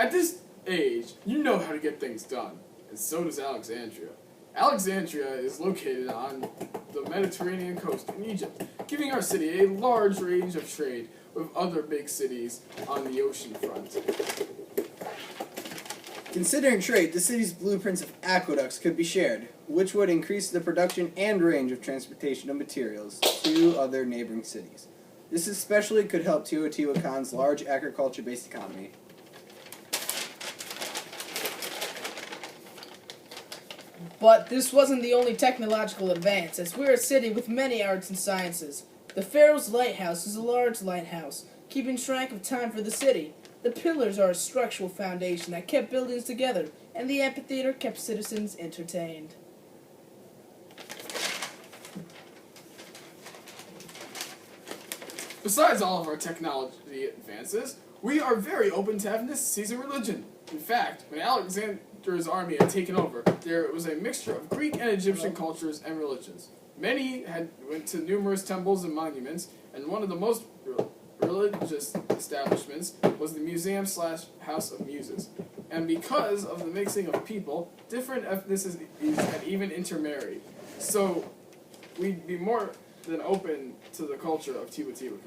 At this age, you know how to get things done, and so does Alexandria. Alexandria is located on the Mediterranean coast in Egypt, giving our city a large range of trade with other big cities on the ocean front. Considering trade, the city's blueprints of aqueducts could be shared, which would increase the production and range of transportation of materials to other neighboring cities. This especially could help Teotihuacan's large agriculture-based economy. But this wasn't the only technological advance, as we're a city with many arts and sciences. The Pharaoh's Lighthouse is a large lighthouse, keeping track of time for the city. The pillars are a structural foundation that kept buildings together, and the amphitheater kept citizens entertained. Besides all of our technology advances, we are very open to ethnicities and religion. In fact, when Alexander's army had taken over, there was a mixture of Greek and Egyptian cultures and religions. Many went to numerous temples and monuments, and one of the most religious establishments was the museum/House of Muses. And because of the mixing of people, different ethnicities had even intermarried. So we'd be more than open to the culture of Teotihuacan.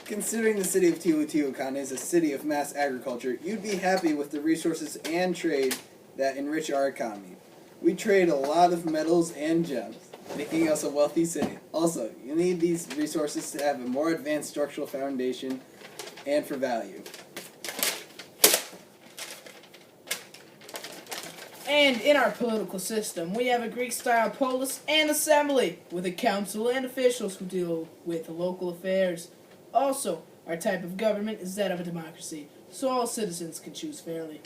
Considering the city of Teotihuacan is a city of mass agriculture, you'd be happy with the resources and trade that enrich our economy. We trade a lot of metals and gems, making us a wealthy city. Also, you need these resources to have a more advanced structural foundation and for value. And in our political system, we have a Greek-style polis and assembly, with a council and officials who deal with local affairs. Also, our type of government is that of a democracy, so all citizens can choose fairly.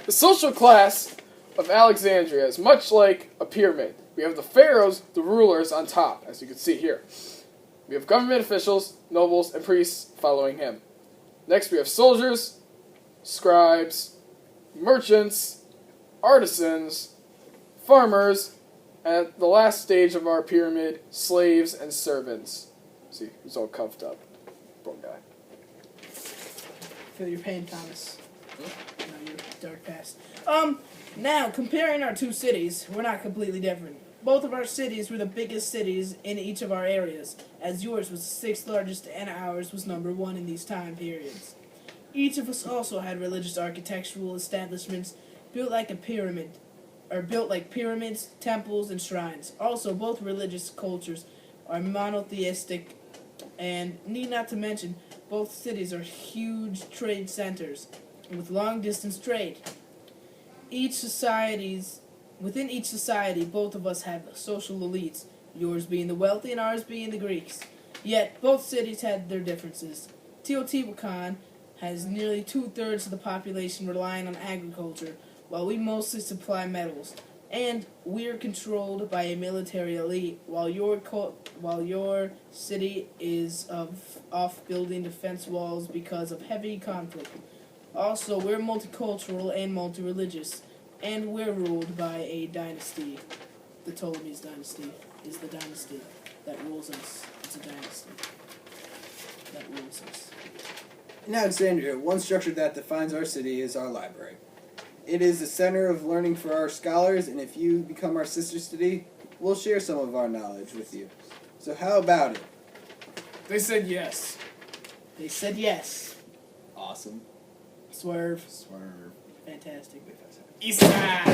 The social class of Alexandria is much like a pyramid. We have the pharaohs, the rulers, on top, as you can see here. We have government officials, nobles, and priests following him. Next, we have soldiers, scribes, merchants, artisans, farmers, and at the last stage of our pyramid, slaves and servants. See, he's all cuffed up. Poor guy. Feel your pain, Thomas. No, your dark past. Now, comparing our two cities, we're not completely different. Both of our cities were the biggest cities in each of our areas, as yours was the 6th largest and ours was number 1 in these time periods. Each of us also had religious architectural establishments built like pyramids, temples, and shrines. Also, both religious cultures are monotheistic, and need not to mention, both cities are huge trade centers with long-distance trade. Within each society, both of us have social elites, yours being the wealthy and ours being the Greeks. Yet, both cities had their differences. Teotihuacan has nearly 2/3 of the population relying on agriculture, while we mostly supply metals. And we're controlled by a military elite, while your city is off building defense walls because of heavy conflict. Also, we're multicultural and multi-religious, and we're ruled by a dynasty. The Ptolemies dynasty is the dynasty that rules us. It's a dynasty that rules us. In Alexandria, one structure that defines our city is our library. It is the center of learning for our scholars, and if you become our sister city, we'll share some of our knowledge with you. So how about it? They said yes. They said yes. Awesome. Swerve. Swerve. Fantastic. East side.